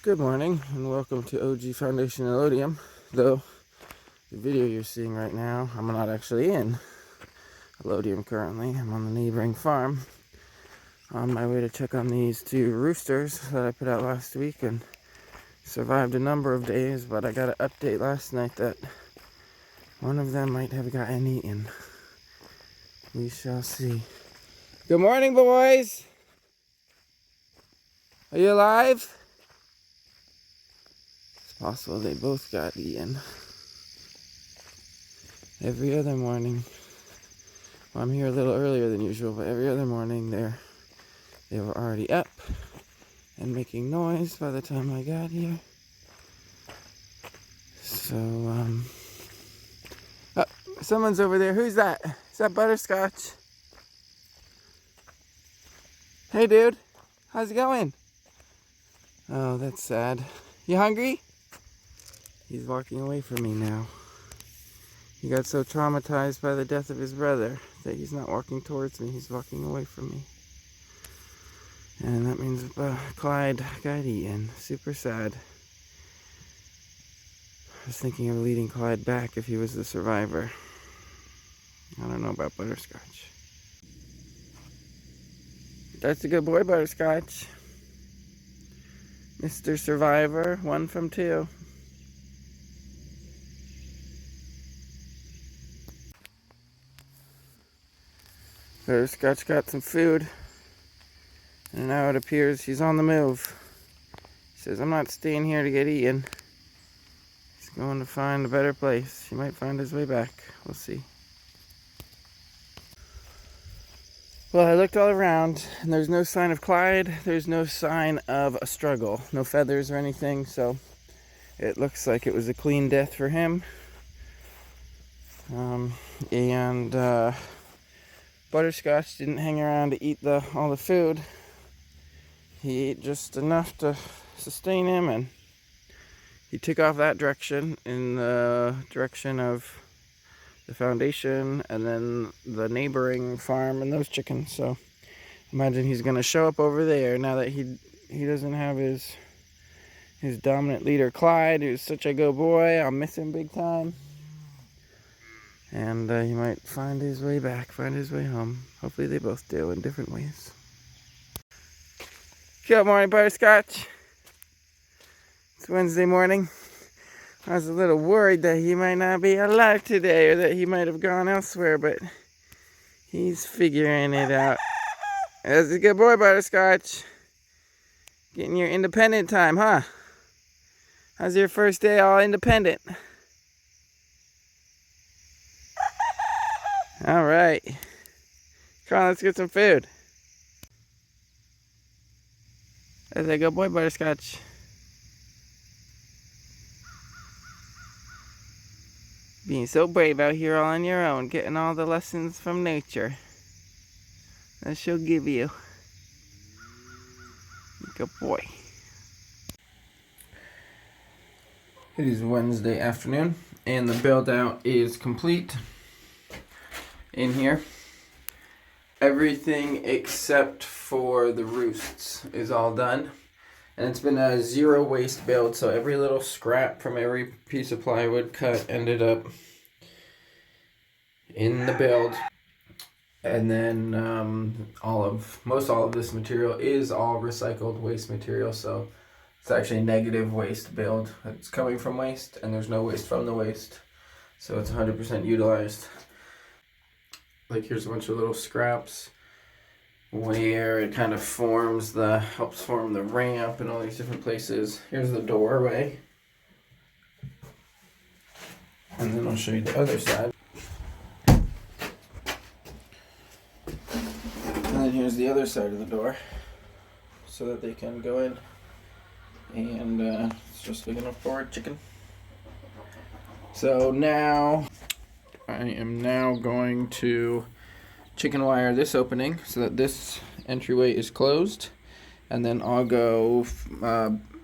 Good morning and welcome to OG Foundation Elodium. Though the video you're seeing right now, I'm not actually in Elodium currently. I'm on the neighboring farm on my way to check on these two roosters that I put out last week and survived a number of days, but I got an update last night that one of them might have gotten eaten. We shall see. Good morning, boys! Are you alive? It's possible they both got eaten. Every other morning, well, I'm here a little earlier than usual, but every other morning they were already up and making noise by the time I got here. So, oh, someone's over there. Who's that? Is that Butterscotch? Hey, dude. How's it going? Oh, that's sad. You hungry? He's walking away from me now. He got so traumatized by the death of his brother that he's not walking towards me, he's walking away from me. And that means Clyde got eaten. Super sad. I was thinking of leading Clyde back if he was the survivor. I don't know about Butterscotch. That's a good boy, Butterscotch. Mr. Survivor, 1 from 2. Butterscotch got some food, and now it appears he's on the move. He says, I'm not staying here to get eaten. He's going to find a better place. He might find his way back. We'll see. Well, I looked all around, and there's no sign of Clyde. There's no sign of a struggle. No feathers or anything, so it looks like it was a clean death for him. Butterscotch didn't hang around to eat all the food. He ate just enough to sustain him, and he took off that direction, in the direction of the foundation and then the neighboring farm and those chickens. So imagine he's going to show up over there now that he doesn't have his dominant leader Clyde, who's such a good boy. I'll miss him big time. And he might find his way back, find his way home. Hopefully they both do in different ways. Good morning, Butterscotch. It's Wednesday morning. I was a little worried that he might not be alive today or that he might have gone elsewhere, but he's figuring it out. That's a good boy, Butterscotch. Getting your independent time, huh? How's your first day all independent? All right. Come on, let's get some food. That's a good boy, Butterscotch. Being so brave out here all on your own, getting all the lessons from nature that she'll give you. Good boy. It is Wednesday afternoon, and the build out is complete. In here, everything except for the roosts is all done, and it's been a zero waste build, so every little scrap from every piece of plywood cut ended up in the build. And then most all of this material is all recycled waste material, so it's actually a negative waste build. It's coming from waste, and there's no waste from the waste, so it's 100% utilized. Like, here's a bunch of little scraps where it kind of helps form the ramp in all these different places. Here's the doorway. And then I'll show you the other side. And then here's the other side of the door so that they can go in. And it's just big enough for a chicken. So now I am now going to chicken wire this opening so that this entryway is closed, and then I'll go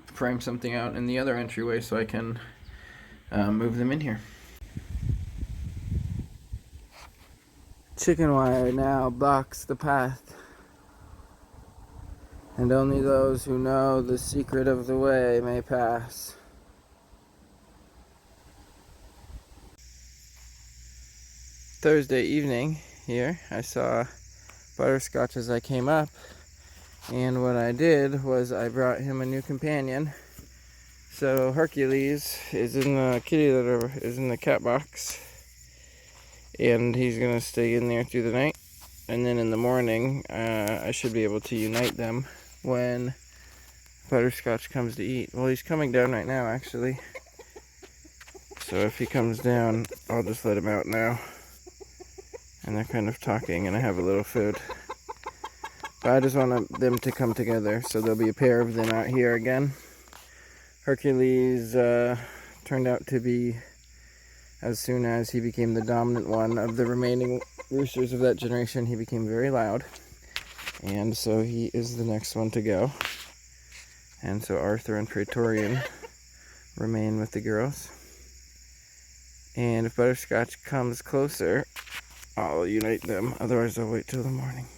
frame something out in the other entryway so I can move them in here. Chicken wire now blocks the path and only those who know the secret of the way may pass. Thursday evening here, I saw Butterscotch as I came up, and what I did was I brought him a new companion. So Hercules is in the kitty litter, is in the cat box, and he's gonna stay in there through the night, and then in the morning I should be able to unite them when Butterscotch comes to eat. Well, he's coming down right now actually, so if he comes down I'll just let him out now, and they're kind of talking and I have a little food. But I just want them to come together, so there'll be a pair of them out here again. Hercules turned out to be, as soon as he became the dominant one of the remaining roosters of that generation, he became very loud. And so he is the next one to go. And so Arthur and Praetorian remain with the girls. And if Butterscotch comes closer, I'll unite them. Otherwise, I'll wait till the morning.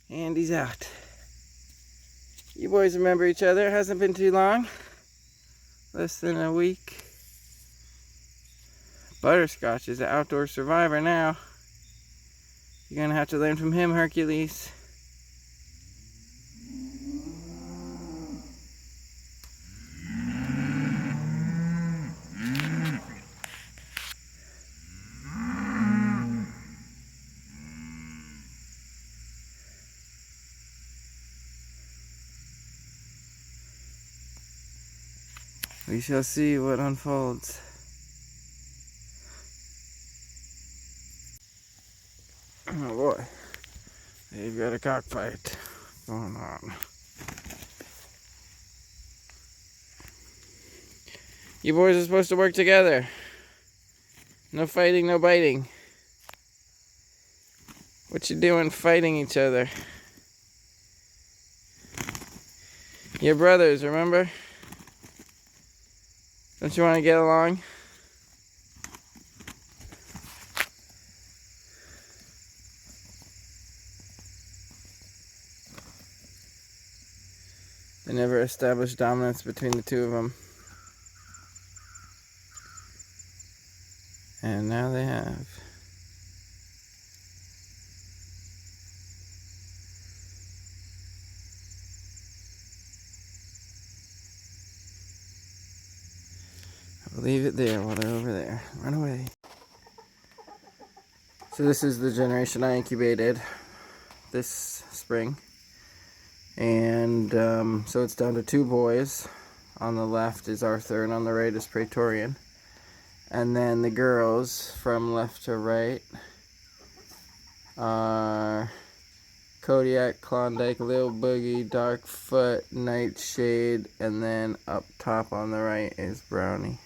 And he's out. You boys remember each other. It hasn't been too long. Less than a week. Butterscotch is an outdoor survivor now. You're gonna have to learn from him, Hercules. We shall see what unfolds. Oh boy, they've got a cockfight going on. You boys are supposed to work together. No fighting, no biting. What you doing fighting each other? You're brothers, remember? Don't you want to get along? They never established dominance between the two of them. And now they have. I'll leave it there while they're over there. Run away. So this is the generation I incubated this spring. And so it's down to 2 boys. On the left is Arthur and on the right is Praetorian. And then the girls from left to right are Kodiak, Klondike, Lil Boogie, Darkfoot, Nightshade, and then up top on the right is Brownie.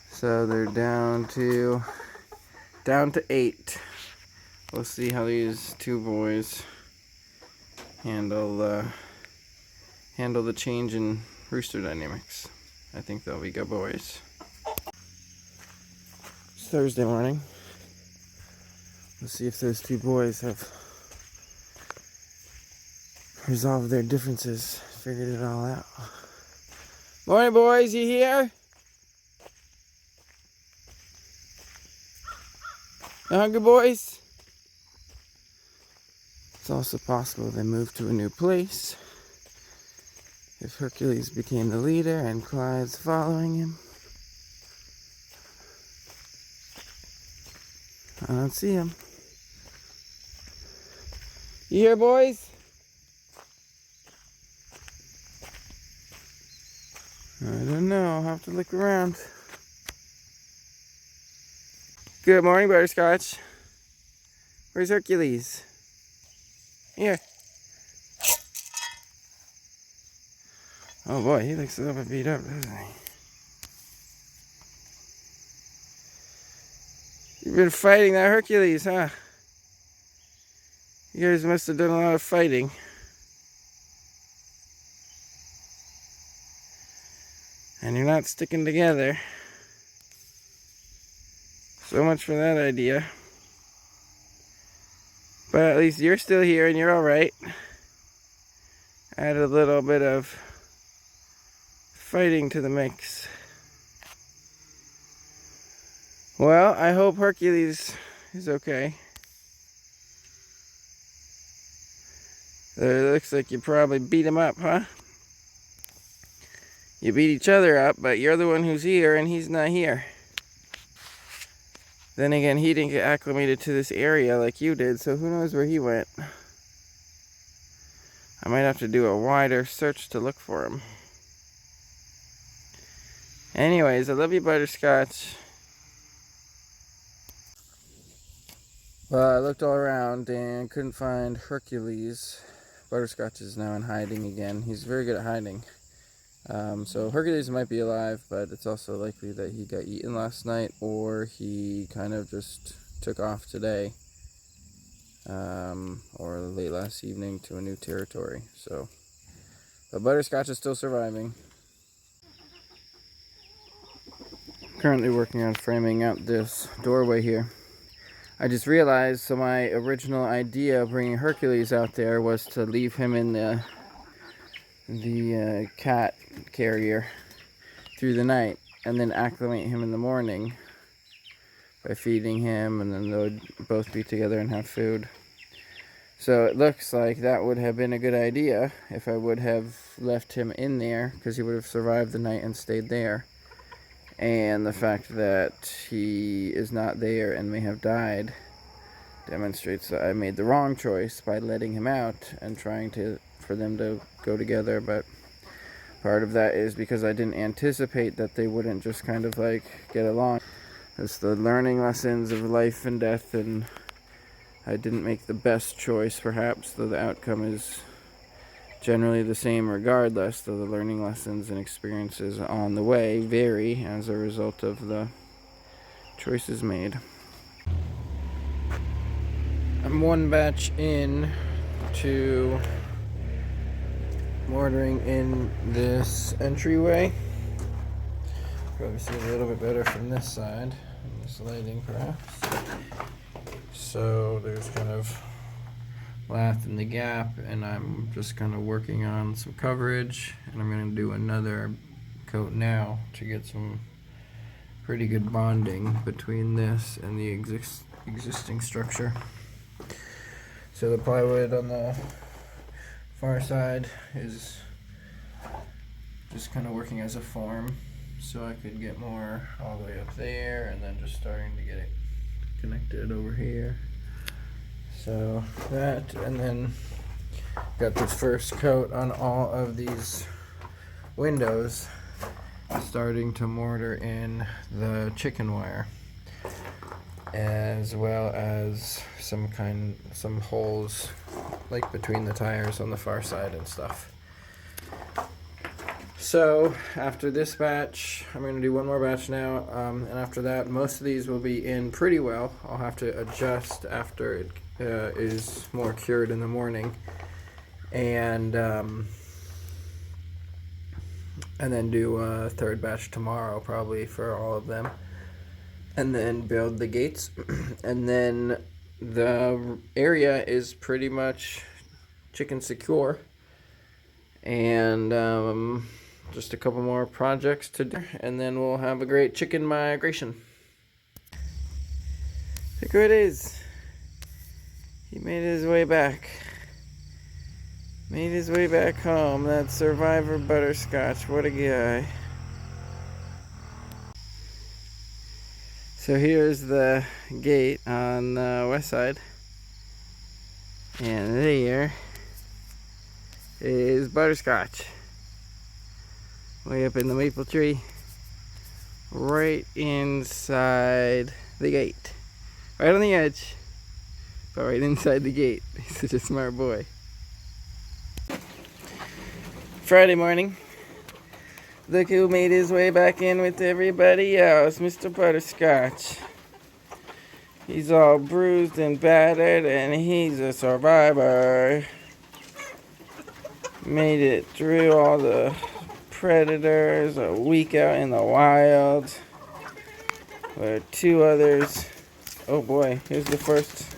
So they're down to 8. We'll see how these 2 boys handle the change in rooster dynamics. I think they'll be good boys. It's Thursday morning. We'll see if those 2 boys have resolved their differences, figured it all out. Morning, boys, you here? You hungry, boys? It's also possible they moved to a new place. If Hercules became the leader and Clyde's following him. I don't see him. You here, boys? I don't know. I'll have to look around. Good morning, Butterscotch. Where's Hercules? Here. Oh boy, he looks a little bit beat up, doesn't he? You've been fighting that Hercules, huh? You guys must have done a lot of fighting. And you're not sticking together. So much for that idea. But at least you're still here and you're alright. Add a little bit of fighting to the mix. Well, I hope Hercules is okay. It looks like you probably beat him up, huh? You beat each other up, but you're the one who's here and he's not here. Then again, he didn't get acclimated to this area like you did, so who knows where he went. I might have to do a wider search to look for him. Anyways, I love you, Butterscotch. Well, I looked all around and couldn't find Hercules. Butterscotch is now in hiding again. He's very good at hiding. So Hercules might be alive, but it's also likely that he got eaten last night or he kind of just took off today or late last evening to a new territory. So, but Butterscotch is still surviving. Currently working on framing out this doorway here. I just realized, so my original idea of bringing Hercules out there was to leave him in the cat carrier through the night and then acclimate him in the morning by feeding him, and then they would both be together and have food. So it looks like that would have been a good idea if I would have left him in there, because he would have survived the night and stayed there. And the fact that he is not there and may have died demonstrates that I made the wrong choice by letting him out and trying for them to go together. But part of that is because I didn't anticipate that they wouldn't just kind of like get along. It's the learning lessons of life and death, and I didn't make the best choice perhaps, though the outcome is generally the same regardless, though the learning lessons and experiences on the way vary as a result of the choices made. I'm one batch in to mortaring in this entryway. Probably see a little bit better from this side, this lighting perhaps. So there's kind of lath in the gap, and I'm just kind of working on some coverage, and I'm going to do another coat now to get some pretty good bonding between this and the existing structure. So the plywood on the far side is just kind of working as a form, so I could get more all the way up there, and then just starting to get it connected over here. So that, and then got this first coat on all of these windows, starting to mortar in the chicken wire, as well as some holes like between the tires on the far side and stuff. So after this batch, I'm going to do one more batch now, and after that most of these will be in pretty well. I'll have to adjust after it is more cured in the morning, and then do a third batch tomorrow probably for all of them, and then build the gates. And then the area is pretty much chicken secure, and just a couple more projects to do, and then we'll have a great chicken migration. Look who it is. He made his way back. Made his way back home. That survivor Butterscotch. What a guy. So here's the gate on the west side. And there is Butterscotch. Way up in the maple tree. Right inside the gate. Right on the edge. But right inside the gate. He's such a smart boy. Friday morning. Look who made his way back in with everybody else. Mr. Butterscotch. He's all bruised and battered, and he's a survivor. Made it through all the predators, a week out in the wild. Where two others. Oh boy, here's the first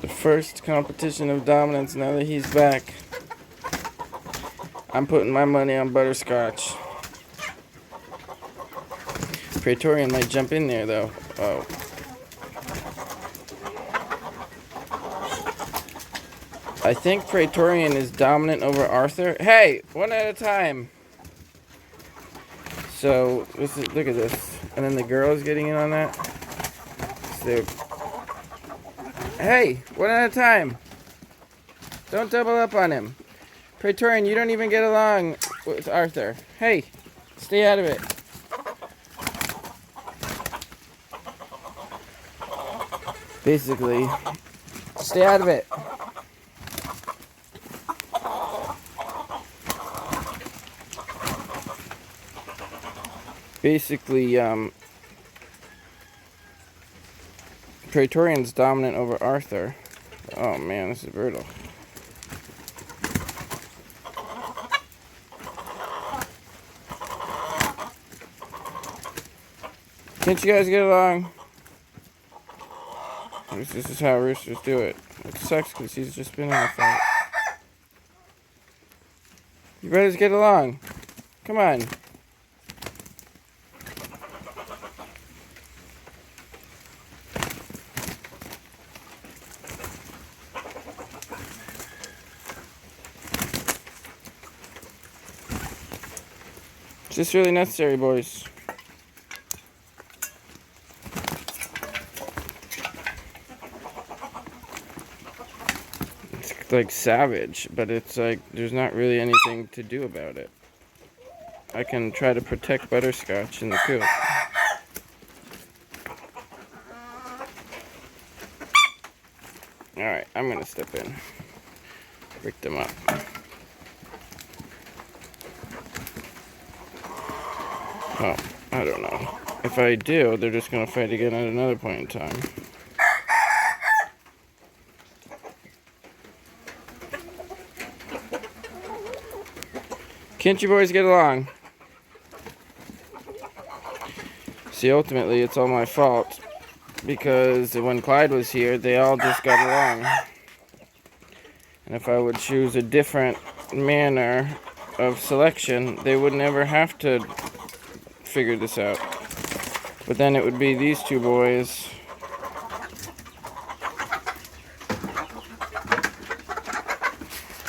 The first competition of dominance now that he's back. I'm putting my money on Butterscotch. Praetorian might jump in there though. Oh. I think Praetorian is dominant over Arthur. Hey, one at a time. So, look at this. And then the girl is getting in on that. So, hey, one at a time. Don't double up on him. Praetorian, you don't even get along with Arthur. Hey, stay out of it. Basically, stay out of it. Basically, Praetorian's dominant over Arthur. Oh man, this is brutal. Can't you guys get along? This is how roosters do it. It sucks because he's just been in a fight. You brothers get along. Come on. It's just really necessary, boys. It's like savage, but it's like there's not really anything to do about it. I can try to protect Butterscotch in the coop. Alright, I'm gonna step in. Break them up. Oh, I don't know. If I do, they're just gonna fight again at another point in time. Can't you boys get along? See, ultimately, it's all my fault. Because when Clyde was here, they all just got along. And if I would choose a different manner of selection, they would never have to figure this out. But then it would be these two boys.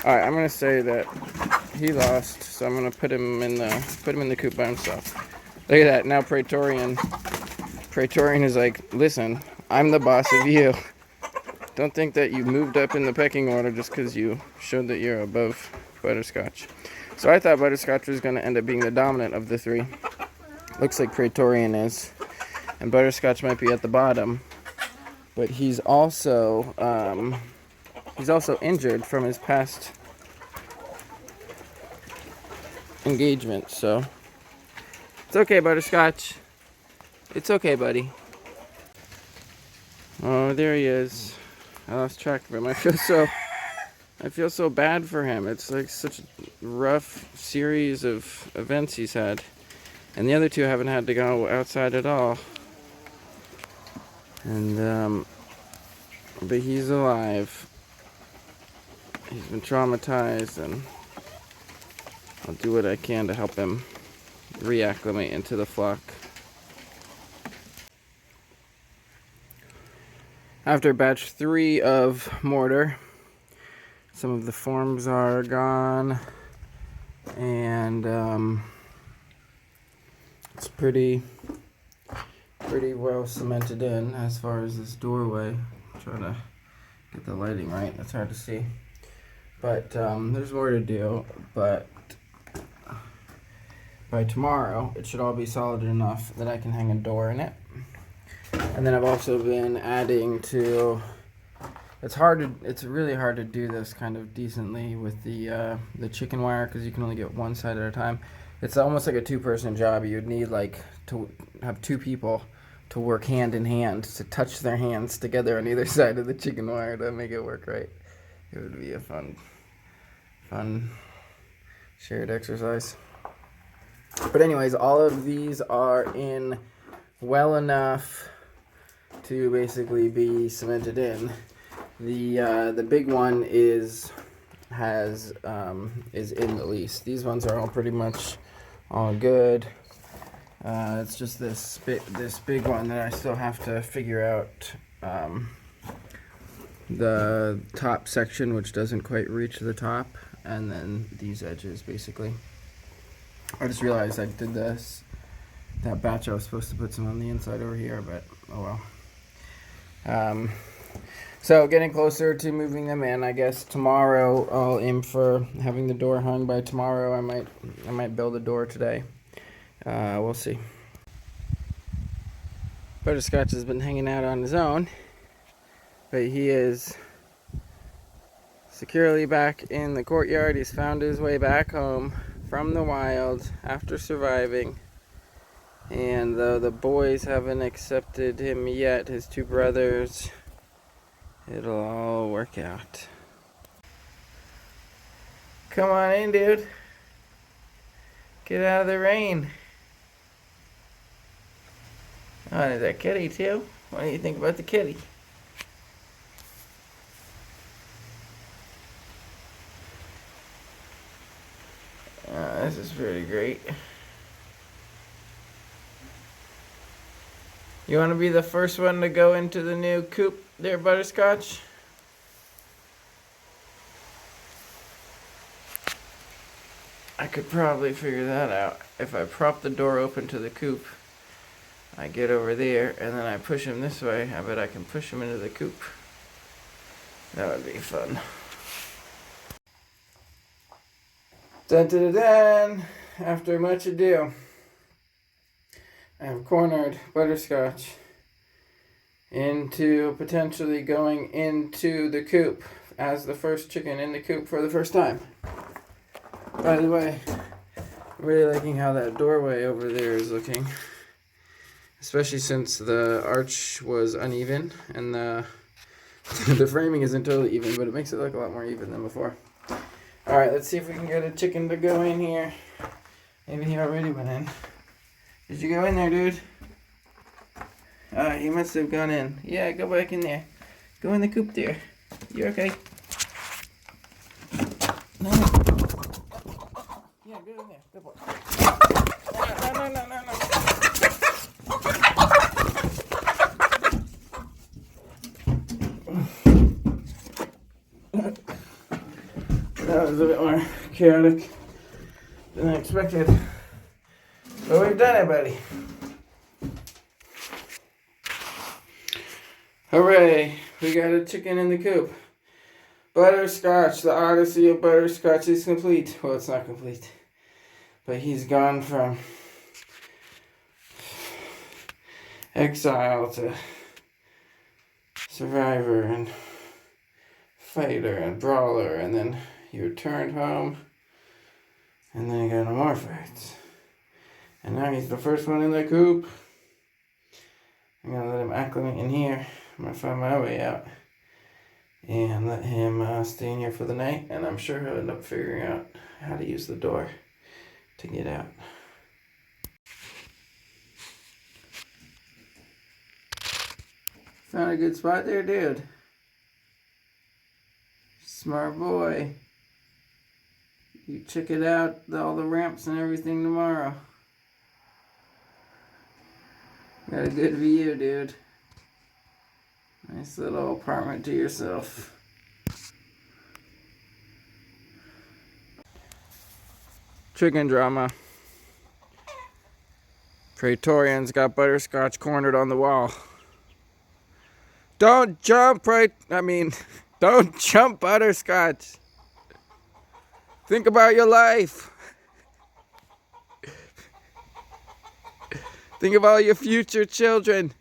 Alright, I'm gonna say that he lost, so I'm gonna put him in the coop by himself. Look at that, now Praetorian is like, listen, I'm the boss of you. Don't think that you moved up in the pecking order just because you showed that you're above Butterscotch. So I thought Butterscotch was going to end up being the dominant of the three. Looks like Praetorian is. And Butterscotch might be at the bottom. But he's also injured from his past engagement. So it's okay, Butterscotch. It's okay, buddy. Oh, there he is. I lost track of him. I feel so bad for him. It's like such a rough series of events he's had. And the other two haven't had to go outside at all. And, but he's alive. He's been traumatized, and I'll do what I can to help him reacclimate into the flock. After batch 3 of mortar, some of the forms are gone, and it's pretty well cemented in as far as this doorway. I'm trying to get the lighting right, it's hard to see. But there's more to do, but by tomorrow it should all be solid enough that I can hang a door in it. And then I've also been adding to, it's really hard to do this kind of decently with the chicken wire, because you can only get one side at a time. It's almost like a two-person job. You'd need like to have 2 people to work hand in hand, to touch their hands together on either side of the chicken wire to make it work right. It would be a fun shared exercise. But anyways, all of these are in well enough to basically be cemented in. The big one is in the lease. These ones are all pretty much all good. It's just this big one that I still have to figure out the top section, which doesn't quite reach the top, and then these edges basically. I just realized I did that batch. I was supposed to put some on the inside over here, but oh well. So getting closer to moving them in. I guess tomorrow I'll aim for having the door hung by tomorrow. I might build a door today. We'll see. Butterscotch has been hanging out on his own, but he is securely back in the courtyard. He's found his way back home from the wild after surviving. And though the boys haven't accepted him yet, his two brothers, it'll all work out. Come on in, dude. Get out of the rain. Oh, and there's that kitty too. What do you think about the kitty? This is pretty great. You want to be the first one to go into the new coop there, Butterscotch? I could probably figure that out. If I prop the door open to the coop, I get over there and then I push him this way. I bet I can push him into the coop. That would be fun. Dun, dun, dun, dun. After much ado, I have cornered Butterscotch into potentially going into the coop as the first chicken in the coop for the first time. By the way, I'm really liking how that doorway over there is looking, especially since the arch was uneven and the framing isn't totally even, but it makes it look a lot more even than before. Alright, let's see if we can get a chicken to go in here. Maybe he already went in. Did you go in there, dude? He must have gone in. Yeah, go back in there. Go in the coop there. You're okay. No. Yeah, go in there. Good boy. No. That was a bit more chaotic than I expected. But we've done it, buddy. Hooray! We got a chicken in the coop. Butterscotch, the Odyssey of Butterscotch is complete. Well, it's not complete. But he's gone from exile to survivor and fighter and brawler, and then he returned home, and then he got no more fights. And now he's the first one in the coop. I'm going to let him acclimate in here. I'm going to find my way out and let him stay in here for the night. And I'm sure he'll end up figuring out how to use the door to get out. Found a good spot there, dude. Smart boy. You check it out, all the ramps and everything tomorrow. Got a good view, dude. Nice little apartment to yourself. Chicken drama. Praetorians got Butterscotch cornered on the wall. Don't jump, don't jump, Butterscotch. Think about your life. Think about your future children.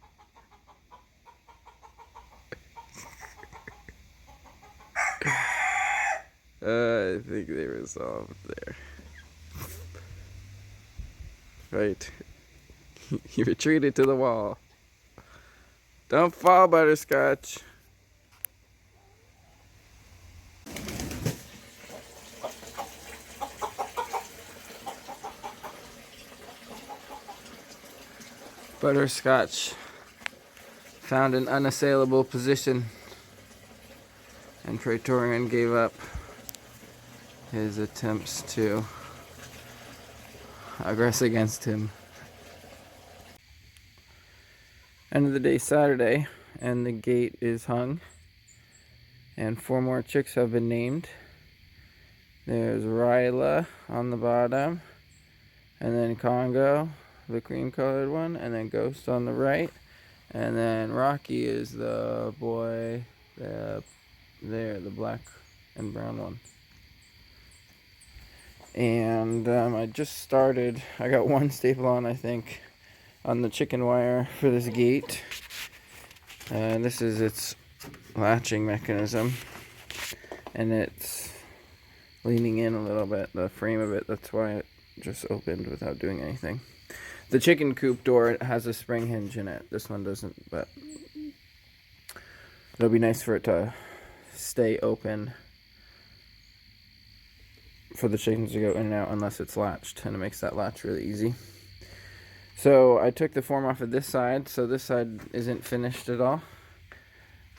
I think they resolved there. Right. He retreated to the wall. Don't fall, Butterscotch. Butterscotch found an unassailable position and Praetorian gave up his attempts to aggress against him. End of the day Saturday, and the gate is hung, and 4 more chicks have been named. There's Ryla on the bottom, and then Congo, the cream colored one, and then Ghost on the right, and then Rocky is the boy there, the black and brown one. And I just started, I got 1 staple on, I think, on the chicken wire for this gate. And this is its latching mechanism, and it's leaning in a little bit, the frame of it, that's why it just opened without doing anything. The chicken coop door has a spring hinge in it. This one doesn't, but it'll be nice for it to stay open for the chickens to go in and out unless it's latched, and it makes that latch really easy. So I took the form off of this side, so this side isn't finished at all,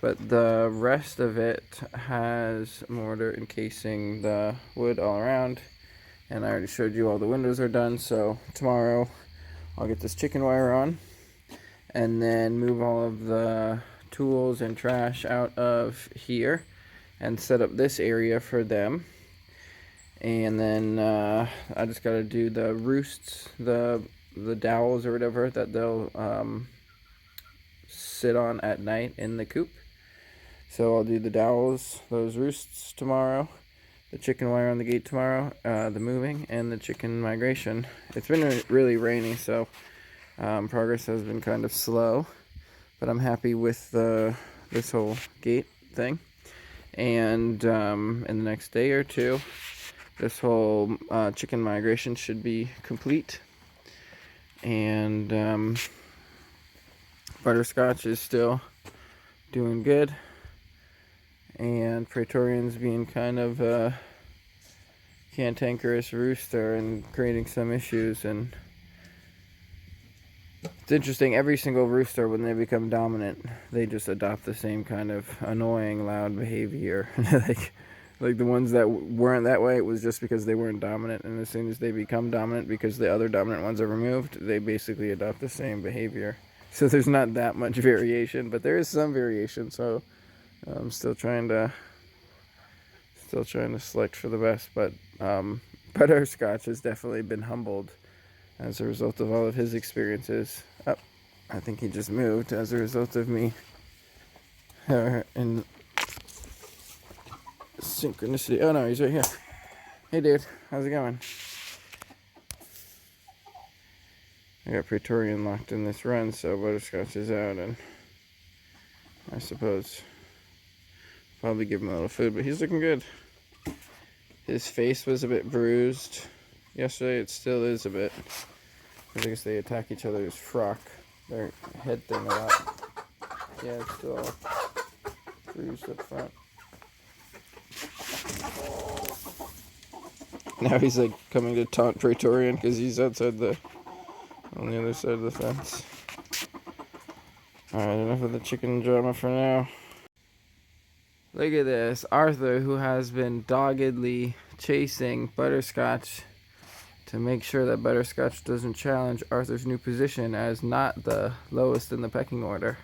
but the rest of it has mortar encasing the wood all around, and I already showed you all the windows are done. So tomorrow I'll get this chicken wire on and then move all of the tools and trash out of here and set up this area for them. And then I just got to do the roosts, the dowels or whatever that they'll sit on at night in the coop. So I'll do the dowels, those roosts tomorrow, the chicken wire on the gate tomorrow, the moving, and the chicken migration. It's been really rainy, so progress has been kind of slow, but I'm happy with this whole gate thing. And in the next day or two, this whole chicken migration should be complete. And Butterscotch is still doing good. And Praetorian's being kind of a cantankerous rooster and creating some issues. And it's interesting, every single rooster, when they become dominant, they just adopt the same kind of annoying, loud behavior. Like the ones that weren't that way, it was just because they weren't dominant, and as soon as they become dominant because the other dominant ones are removed, they basically adopt the same behavior. So there's not that much variation, but there is some variation, so I'm still trying to select for the best. But Butterscotch has definitely been humbled as a result of all of his experiences. Oh, I think he just moved as a result of me in synchronicity. Oh no, he's right here. Hey dude, how's it going? I got Praetorian locked in this run, so Butterscotch is out, and I suppose probably give him a little food, but he's looking good. His face was a bit bruised yesterday. It still is a bit, because I guess they attack each other's frock, their head thing a lot. Yeah, it's still all bruised up front. Now he's like coming to taunt Praetorian because he's outside on the other side of the fence. Alright, enough of the chicken drama for now. Look at this. Arthur, who has been doggedly chasing Butterscotch to make sure that Butterscotch doesn't challenge Arthur's new position as not the lowest in the pecking order.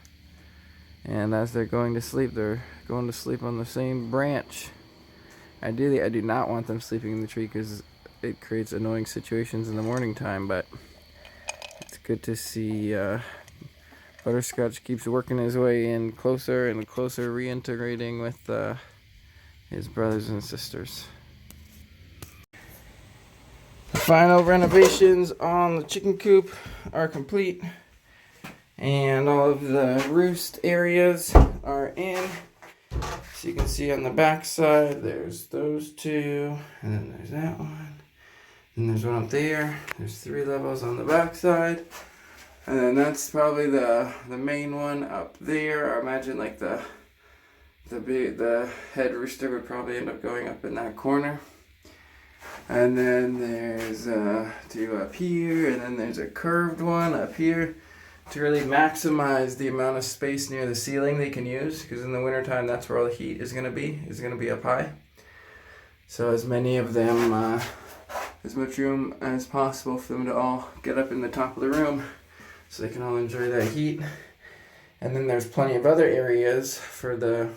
And as they're going to sleep on the same branch. Ideally, I do not want them sleeping in the tree because it creates annoying situations in the morning time, but it's good to see Butterscotch keeps working his way in closer and closer, reintegrating with his brothers and sisters. The final renovations on the chicken coop are complete, and all of the roost areas are in. So you can see on the back side, there's those two, and then there's that one, and there's one up there. There's 3 levels on the back side, and then that's probably the main one up there. I imagine like the head rooster would probably end up going up in that corner. And then there's 2 up here, and then there's a curved one up here. to really maximize the amount of space near the ceiling they can use, because in the wintertime that's where all the heat is going to be up high. So as many of them, as much room as possible for them to all get up in the top of the room so they can all enjoy that heat. And then there's plenty of other areas for the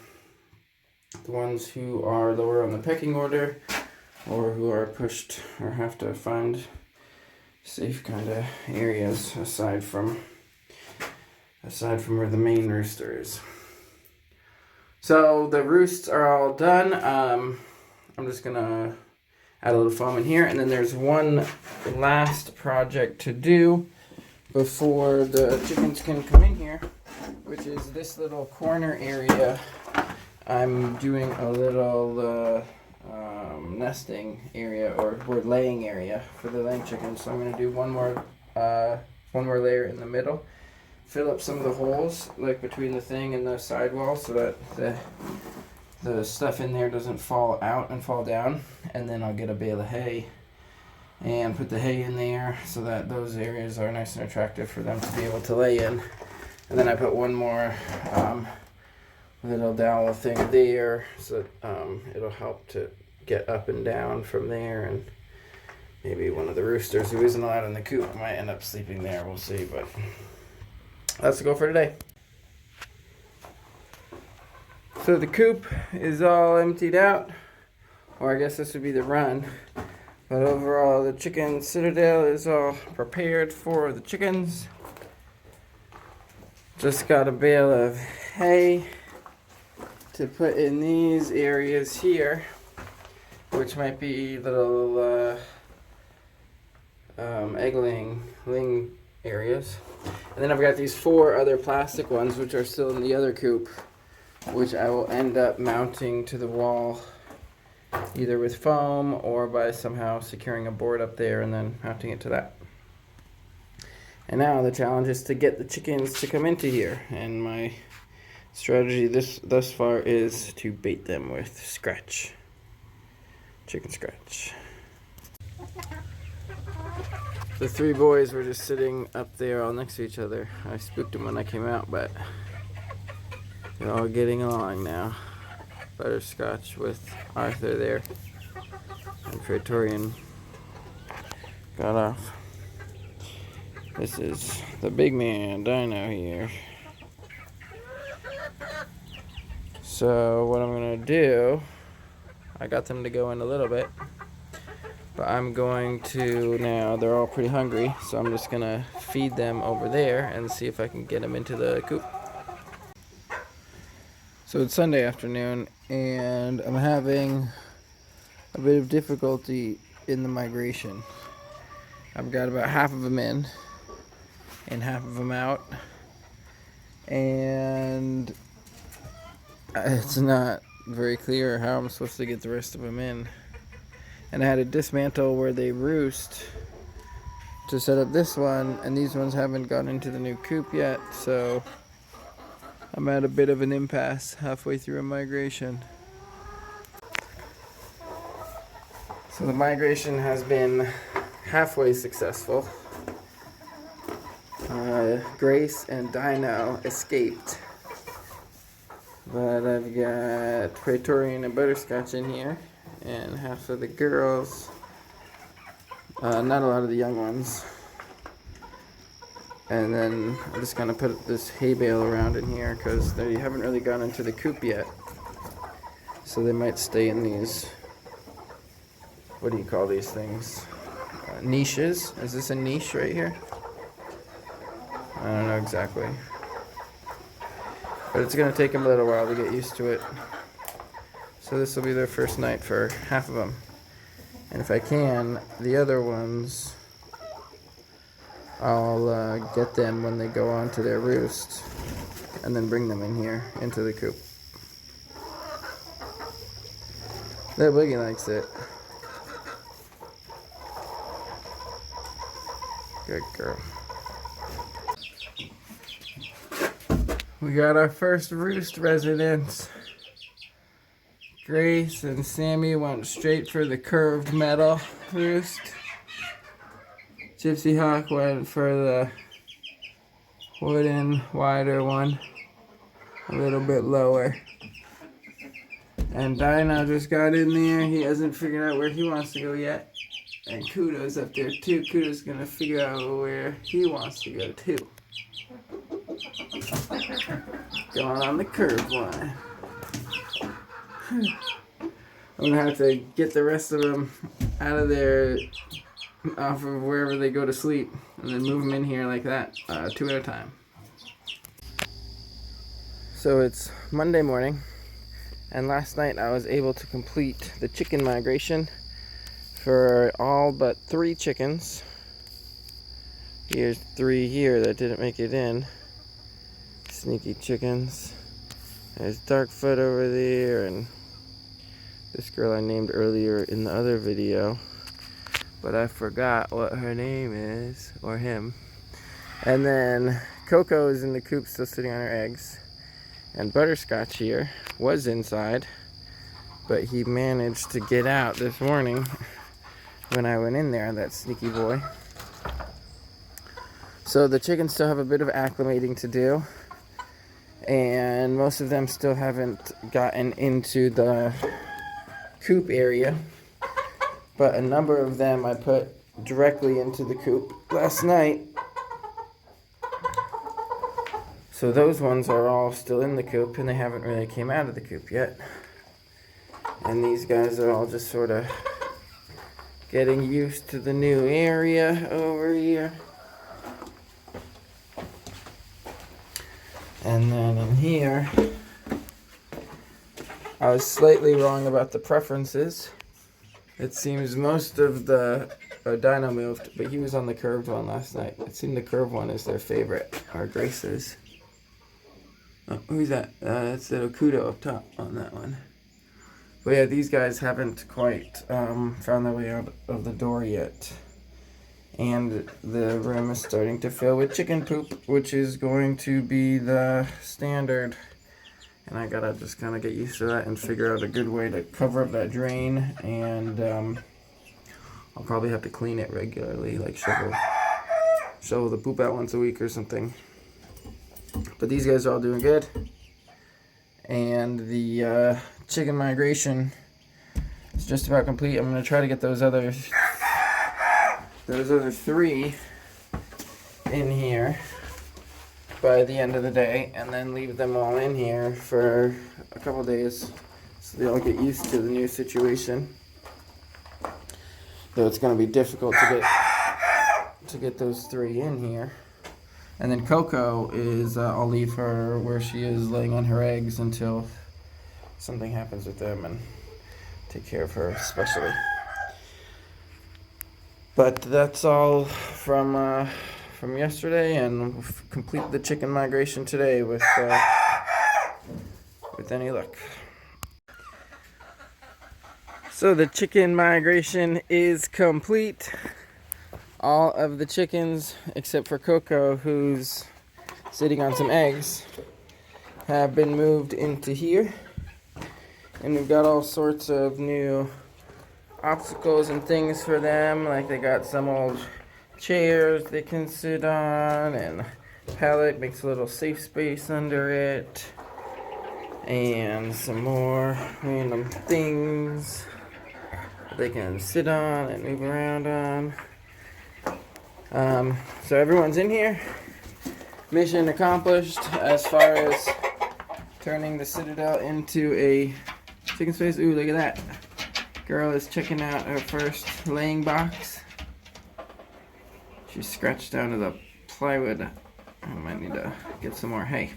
ones who are lower on the pecking order, or who are pushed or have to find safe kind of areas aside from where the main rooster is. So the roosts are all done. I'm just gonna add a little foam in here, and then there's one last project to do before the chickens can come in here, which is this little corner area. I'm doing a little nesting area, or laying area for the laying chickens. So I'm going to do one more layer in the middle, fill up some of the holes like between the thing and the sidewall, so that the stuff in there doesn't fall out and fall down. And then I'll get a bale of hay and put the hay in there so that those areas are nice and attractive for them to be able to lay in. And then I put one more little dowel thing there, so that it'll help to get up and down from there. And maybe one of the roosters who isn't allowed in the coop might end up sleeping there. We'll see, but that's the goal for today. So the coop is all emptied out, or I guess this would be the run. But overall, the chicken citadel is all prepared for the chickens. Just got a bale of hay to put in these areas here, which might be little egg-laying areas. And then I've got these 4 other plastic ones, which are still in the other coop, which I will end up mounting to the wall, either with foam or by somehow securing a board up there and then mounting it to that. And now the challenge is to get the chickens to come into here, and my strategy thus far is to bait them with scratch. Chicken scratch. The 3 boys were just sitting up there all next to each other. I spooked them when I came out, but they're all getting along now. Butterscotch with Arthur there, and Praetorian got off. This is the big man, Dino, here. So what I'm gonna do, I got them to go in a little bit, but I'm going to, now they're all pretty hungry, so I'm just gonna feed them over there and see if I can get them into the coop. So it's Sunday afternoon, and I'm having a bit of difficulty in the migration. I've got about half of them in and half of them out, and it's not very clear how I'm supposed to get the rest of them in. And I had to dismantle where they roost to set up this one, and these ones haven't gone into the new coop yet, so I'm at a bit of an impasse halfway through a migration. So the migration has been halfway successful. Grace and Dino escaped, but I've got Praetorian and Butterscotch in here, and half of the girls, not a lot of the young ones. And then I'm just gonna put this hay bale around in here because they haven't really gone into the coop yet, so they might stay in these, what do you call these things, niches. Is this a niche right here? I don't know exactly, but it's gonna take them a little while to get used to it. So this will be their first night for half of them, and if I can, the other ones I'll get them when they go on to their roost, and then bring them in here into the coop. That Boogie likes it. Good girl. We got our first roost residents. Grace and Sammy went straight for the curved metal roost. Gypsy Hawk went for the wooden, wider one, a little bit lower. And Dino just got in there. He hasn't figured out where he wants to go yet. And Kudo's up there too. Kudo's gonna figure out where he wants to go too. Going on the curved one. I'm gonna have to get the rest of them out of there, off of wherever they go to sleep, and then move them in here like that, 2 at a time. So it's Monday morning, and last night I was able to complete the chicken migration for all but 3 chickens. Here's 3 here that didn't make it in. Sneaky chickens. There's Darkfoot over there, and this girl I named earlier in the other video, but I forgot what her name is, or him. And then Coco is in the coop still sitting on her eggs. And Butterscotch here was inside, but he managed to get out this morning when I went in there, that sneaky boy. So the chickens still have a bit of acclimating to do, and most of them still haven't gotten into the coop area, but a number of them I put directly into the coop last night. So those ones are all still in the coop, and they haven't really came out of the coop yet. And these guys are all just sort of getting used to the new area over here. And then in here, I was slightly wrong about the preferences. It seems most of the Dino moved, but he was on the curved one last night. It seemed the curved one is their favorite, or Grace's. Oh, who's that? That's little Kudo up top on that one. But yeah, these guys haven't quite found their way out of the door yet. And the room is starting to fill with chicken poop, which is going to be the standard. And I gotta just kind of get used to that and figure out a good way to cover up that drain. And I'll probably have to clean it regularly, like shovel the poop out once a week or something. But these guys are all doing good. And the chicken migration is just about complete. I'm gonna try to get those other 3 in here by the end of the day, and then leave them all in here for a couple days so they all get used to the new situation. Though it's going to be difficult to get those 3 in here. And then Coco is, I'll leave her where she is laying on her eggs until something happens with them, and take care of her especially. But that's all from yesterday, and we'll complete the chicken migration today with any luck. So the chicken migration is complete. All of the chickens, except for Coco, who's sitting on some eggs, have been moved into here. And we've got all sorts of new obstacles and things for them, like they got some old chairs they can sit on, and pallet makes a little safe space under it, and some more random things they can sit on and move around on. So everyone's in here. Mission accomplished as far as turning the citadel into a chicken space. Ooh, look at that. Girl is checking out her first laying box. She's scratched down to the plywood. I might need to get some more hay.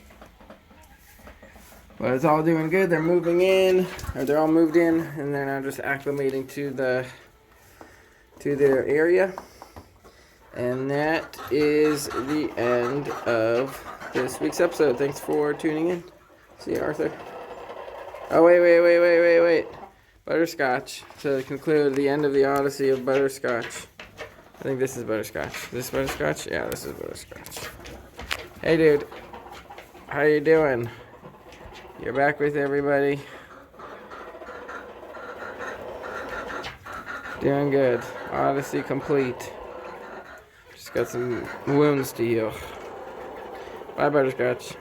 But it's all doing good. They're moving in, or they're all moved in, and they're now just acclimating to their area. And that is the end of this week's episode. Thanks for tuning in. See you, Arthur. Oh, wait. Butterscotch. To conclude the end of the Odyssey of Butterscotch. I think this is Butterscotch. Is this Butterscotch? Yeah, this is Butterscotch. Hey, dude. How you doing? You're back with everybody. Doing good. Odyssey complete. Just got some wounds to heal. Bye, Butterscotch.